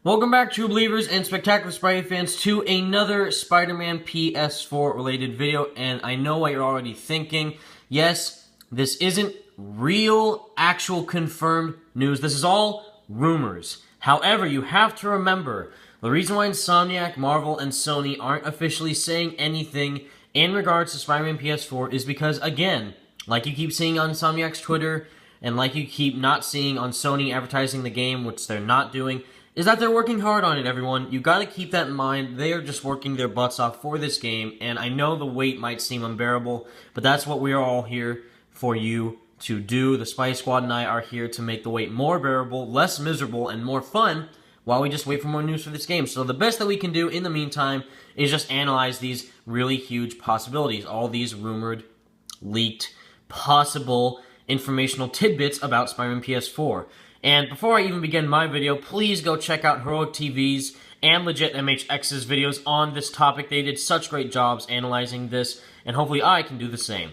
Welcome back, true believers and spectacular Spidey fans, to another Spider-Man PS4 related video. And I know what you're already thinking. Yes, this isn't real, actual confirmed news. This is all rumors. However, you have to remember, the reason why Insomniac, Marvel, and Sony aren't officially saying anything in regards to Spider-Man PS4 is because, again, like you keep seeing on Insomniac's Twitter, and like you keep not seeing on Sony advertising the game, which they're not doing, is that they're working hard on it, everyone. You gotta keep that in mind. They are just working their butts off for this game, and I know the wait might seem unbearable, but that's what we are all here for you to do. The Spidey Squad and I are here to make the wait more bearable, less miserable, and more fun while we just wait for more news for this game. So the best that we can do in the meantime is just analyze these really huge possibilities, all these rumored, leaked, possible informational tidbits about Spider-Man PS4. And before I even begin my video, please go check out Heroic TV's and Legit MHX's videos on this topic. They did such great jobs analyzing this, and hopefully I can do the same.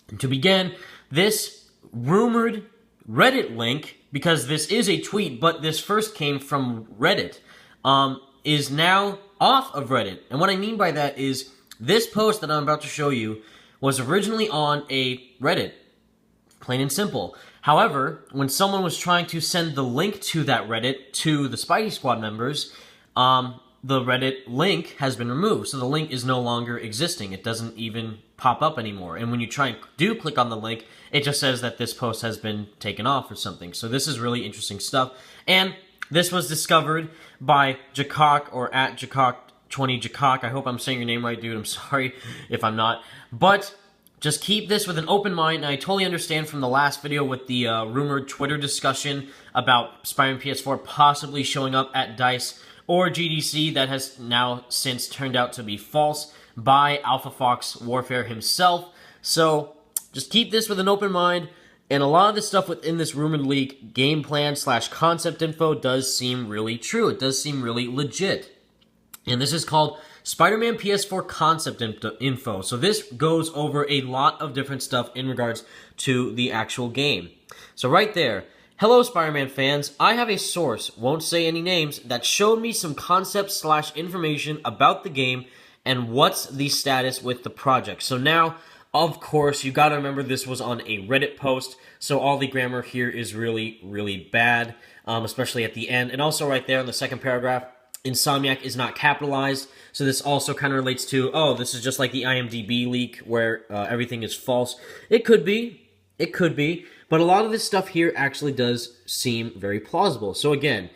And to begin, this rumored Reddit link, because this is a tweet, but this first came from Reddit, is now off of Reddit. And what I mean by that is, this post that I'm about to show you was originally on a Reddit, plain and simple. However, when someone was trying to send the link to that Reddit to the Spidey Squad members, the Reddit link has been removed. So the link is no longer existing. It doesn't even pop up anymore. And when you try and do click on the link, it just says that this post has been taken off or something. So this is really interesting stuff. And this was discovered by Jakok, or at Jakok20 Jakok. I hope I'm saying your name right, dude. I'm sorry if I'm not. But just keep this with an open mind, and I totally understand from the last video with the rumored Twitter discussion about Spider-Man PS4 possibly showing up at DICE or GDC that has now since turned out to be false by Alpha Fox Warfare himself. So just keep this with an open mind, and a lot of the stuff within this rumored leak, game plan / concept info, does seem really true. It does seem really legit. And this is called Spider-Man PS4 concept info. So this goes over a lot of different stuff in regards to the actual game. So right there, hello Spider-Man fans, I have a source, won't say any names, that showed me some concept / information about the game and what's the status with the project. So now, of course, you gotta remember this was on a Reddit post, so all the grammar here is really, really bad, especially at the end. And also right there in the second paragraph, Insomniac is not capitalized, so this also kind of relates to, oh, this is just like the IMDb leak where everything is false. It could be, but a lot of this stuff here actually does seem very plausible. So again,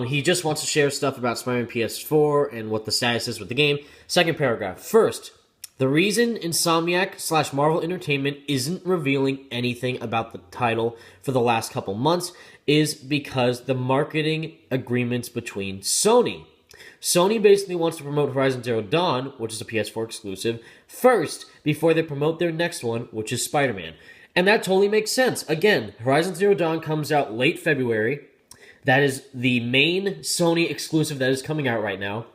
he just wants to share stuff about Spider-Man PS4 and what the status is with the game. Second paragraph. First, the reason Insomniac / Marvel Entertainment isn't revealing anything about the title for the last couple months is because the marketing agreements between Sony. Sony basically wants to promote Horizon Zero Dawn, which is a PS4 exclusive, first before they promote their next one, which is Spider-Man. And that totally makes sense. Again, Horizon Zero Dawn comes out late February. That is the main Sony exclusive that is coming out right now.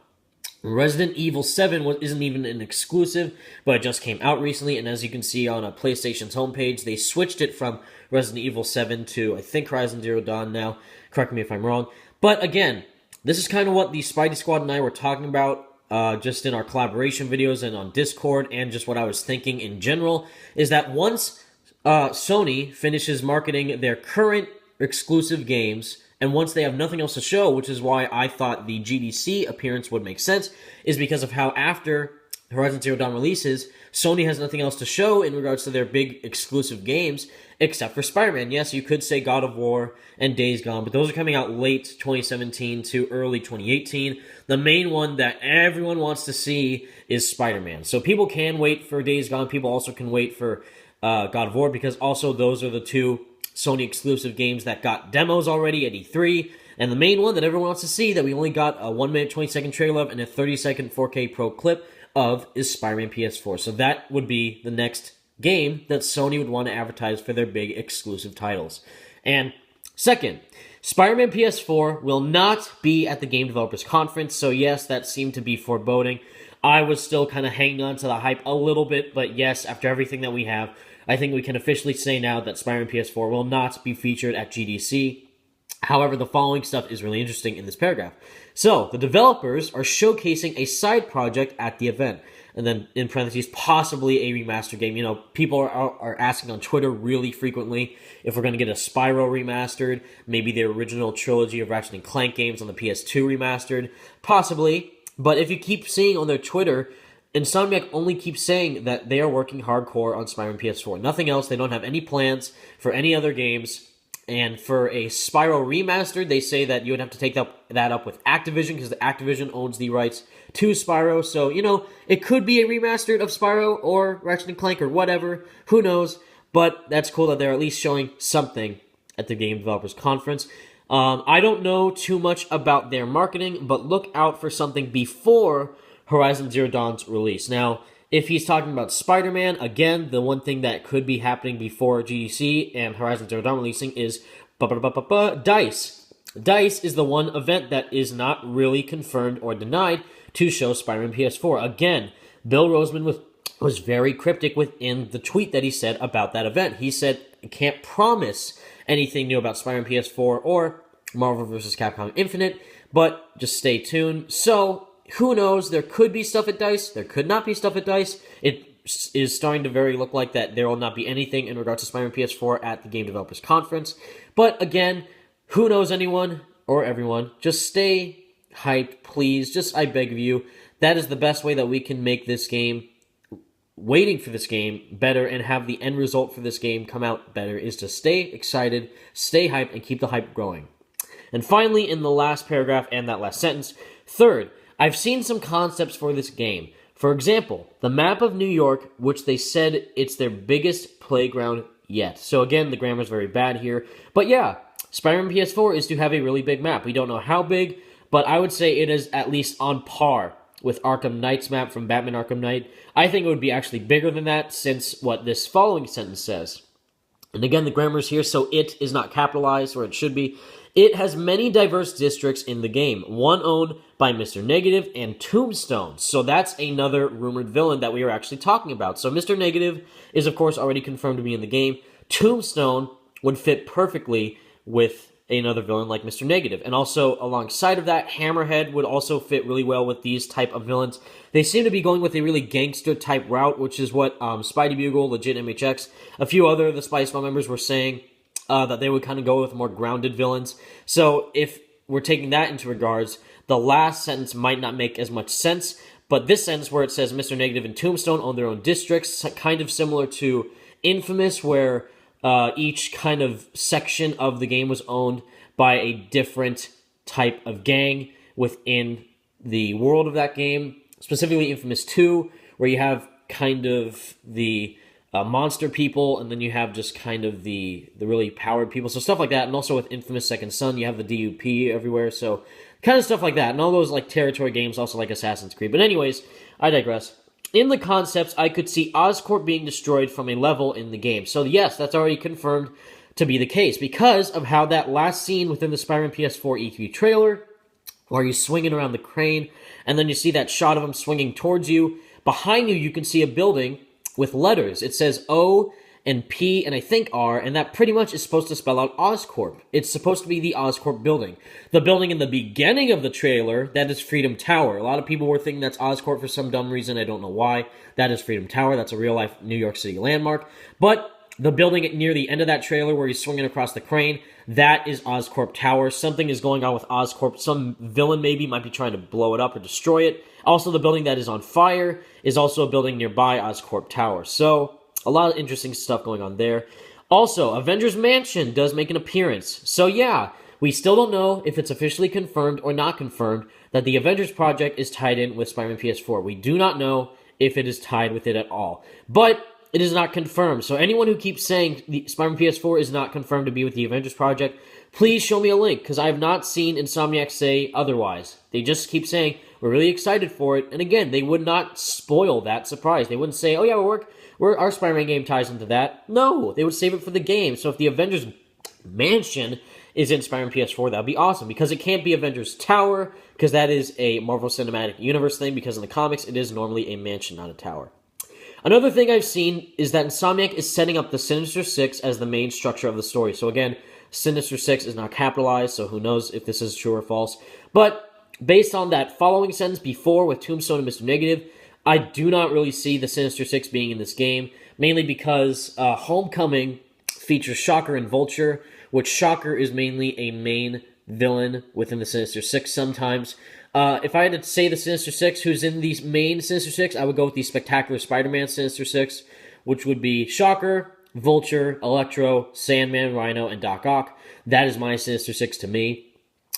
Resident Evil 7 isn't even an exclusive, but it just came out recently, and as you can see on PlayStation's homepage, they switched it from Resident Evil 7 to, I think, Horizon Zero Dawn now. Correct me if I'm wrong. But again, this is kind of what the Spidey Squad and I were talking about just in our collaboration videos and on Discord, and just what I was thinking in general, is that once Sony finishes marketing their current exclusive games, and once they have nothing else to show, which is why I thought the GDC appearance would make sense, is because of how after Horizon Zero Dawn releases, Sony has nothing else to show in regards to their big exclusive games, except for Spider-Man. Yes, you could say God of War and Days Gone, but those are coming out late 2017 to early 2018. The main one that everyone wants to see is Spider-Man. So people can wait for Days Gone. People also can wait for God of War, because also those are the two Sony exclusive games that got demos already at E3, and the main one that everyone wants to see that we only got a 1 minute 20-second trailer of and a 30-second 4K Pro clip of is Spider-Man PS4. So that would be the next game that Sony would want to advertise for their big exclusive titles. And second, Spider-Man PS4 will not be at the Game Developers Conference, so yes, that seemed to be foreboding. I was still kind of hanging on to the hype a little bit, but yes, after everything that we have, I think we can officially say now that Spider-Man PS4 will not be featured at GDC. However, the following stuff is really interesting in this paragraph. So, the developers are showcasing a side project at the event. And then, in parentheses, possibly a remastered game. You know, people are asking on Twitter really frequently if we're going to get a Spyro remastered, maybe the original trilogy of Ratchet & Clank games on the PS2 remastered. Possibly. But if you keep seeing on their Twitter, Insomniac only keeps saying that they are working hardcore on Spyro and PS4. Nothing else. They don't have any plans for any other games. And for a Spyro remastered, they say that you would have to take that up with Activision, because the Activision owns the rights to Spyro. So, you know, it could be a remastered of Spyro or Ratchet & Clank or whatever. Who knows? But that's cool that they're at least showing something at the Game Developers Conference. I don't know too much about their marketing, but look out for something before Horizon Zero Dawn's release. Now, if he's talking about Spider-Man, again, the one thing that could be happening before GDC and Horizon Zero Dawn releasing is DICE. DICE is the one event that is not really confirmed or denied to show Spider-Man PS4. Again, Bill Roseman was very cryptic within the tweet that he said about that event. He said, can't promise anything new about Spider-Man PS4 or Marvel vs. Capcom Infinite, but just stay tuned. So, who knows? There could be stuff at DICE. There could not be stuff at DICE. It is starting to very look like that there will not be anything in regards to Spider-Man PS4 at the Game Developers Conference. But again, who knows anyone or everyone? Just stay hyped, please. Just, I beg of you. That is the best way that we can make this game, waiting for this game, better and have the end result for this game come out better, is to stay excited, stay hyped, and keep the hype growing. And finally, in the last paragraph and that last sentence, third, I've seen some concepts for this game. For example, the map of New York, which they said it's their biggest playground yet. So again, the grammar's very bad here. But yeah, Spider-Man PS4 is to have a really big map. We don't know how big, but I would say it is at least on par with Arkham Knight's map from Batman Arkham Knight. I think it would be actually bigger than that, since what this following sentence says. And again, the grammar's here, so it is not capitalized where it should be. It has many diverse districts in the game, one owned by Mr. Negative and Tombstone. So that's another rumored villain that we are actually talking about. So Mr. Negative is, of course, already confirmed to be in the game. Tombstone would fit perfectly with another villain like Mr. Negative. And also, alongside of that, Hammerhead would also fit really well with these type of villains. They seem to be going with a really gangster-type route, which is what Spidey Bugle, Legit MHX, a few other of the Spy Squad members were saying, that they would kind of go with more grounded villains. So if we're taking that into regards, the last sentence might not make as much sense, but this sentence where it says Mr. Negative and Tombstone own their own districts, kind of similar to Infamous, where each kind of section of the game was owned by a different type of gang within the world of that game, specifically Infamous 2, where you have kind of the monster people, and then you have just kind of the really powered people, so stuff like that. And also with Infamous Second Son, you have the DUP everywhere, so kind of stuff like that. And all those like territory games, also like Assassin's Creed. But anyways, I digress. In the concepts, I could see Oscorp being destroyed from a level in the game. So yes, that's already confirmed to be the case, because of how that last scene within the Spider-Man PS4 EQ trailer, where he's swinging around the crane, and then you see that shot of him swinging towards you. Behind you, you can see a building with letters. It says O and P and I think R, and that pretty much is supposed to spell out Oscorp. It's supposed to be the Oscorp building. The building in the beginning of the trailer, that is Freedom Tower. A lot of people were thinking that's Oscorp for some dumb reason. I don't know why. That is Freedom Tower. That's a real-life New York City landmark. But the building near the end of that trailer where he's swinging across the crane, that is Oscorp Tower. Something is going on with Oscorp. Some villain maybe might be trying to blow it up or destroy it. Also, the building that is on fire is also a building nearby Oscorp Tower. So, a lot of interesting stuff going on there. Also, Avengers Mansion does make an appearance. So yeah, we still don't know if it's officially confirmed or not confirmed that the Avengers project is tied in with Spider-Man PS4. We do not know if it is tied with it at all. But it is not confirmed. So anyone who keeps saying the Spider-Man PS4 is not confirmed to be with the Avengers project, please show me a link, because I have not seen Insomniac say otherwise. They just keep saying, we're really excited for it. And again, they would not spoil that surprise. They wouldn't say, oh yeah, our Spider-Man game ties into that. No, they would save it for the game. So if the Avengers Mansion is in Spider-Man PS4, that would be awesome, because it can't be Avengers Tower, because that is a Marvel Cinematic Universe thing, because in the comics, it is normally a mansion, not a tower. Another thing I've seen is that Insomniac is setting up the Sinister Six as the main structure of the story. So again, Sinister Six is not capitalized, so who knows if this is true or false. But based on that following sentence before with Tombstone and Mr. Negative, I do not really see the Sinister Six being in this game, mainly because Homecoming features Shocker and Vulture, which Shocker is mainly a main villain within the Sinister Six sometimes. If I had to say the Sinister Six, who's in these main Sinister Six, I would go with the Spectacular Spider-Man Sinister Six, which would be Shocker, Vulture, Electro, Sandman, Rhino, and Doc Ock. That is my Sinister Six to me.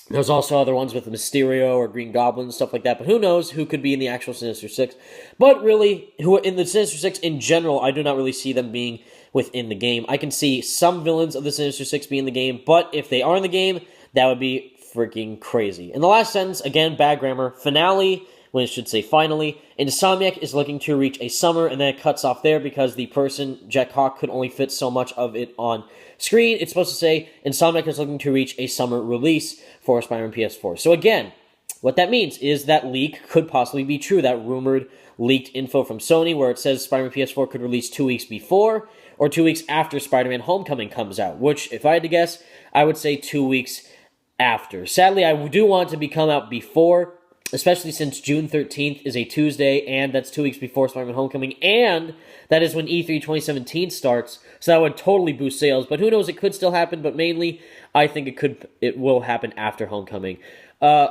There's also other ones with Mysterio or Green Goblin, stuff like that, but who knows who could be in the actual Sinister Six. But really, who in the Sinister Six in general, I do not really see them being within the game. I can see some villains of the Sinister Six being in the game, but if they are in the game, that would be freaking crazy. And the last sentence, again, bad grammar, finale, when it should say finally, Insomniac is looking to reach a summer, and then it cuts off there because the person, Jack Hawk, could only fit so much of it on screen. It's supposed to say Insomniac is looking to reach a summer release for Spider-Man PS4. So again, what that means is that leak could possibly be true, that rumored leaked info from Sony where it says Spider-Man PS4 could release 2 weeks before or 2 weeks after Spider-Man Homecoming comes out, which, if I had to guess, I would say 2 weeks after. Sadly, I do want it to come out before, especially since June 13th is a Tuesday, and that's 2 weeks before Spider-Man Homecoming, and that is when E3 2017 starts, so that would totally boost sales, but who knows, it could still happen, but mainly, I think it will happen after Homecoming.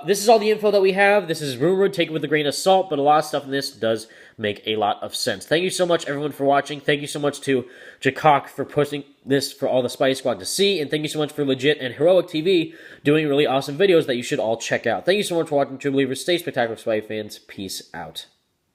This is all the info that we have. This is rumored, take it with a grain of salt, but a lot of stuff in this does make a lot of sense. Thank you so much, everyone, for watching. Thank you so much to Jakok for pushing this for all the Spidey Squad to see, and thank you so much for Legit and Heroic TV doing really awesome videos that you should all check out. Thank you so much for watching, True Believers. Stay spectacular, Spidey fans. Peace out.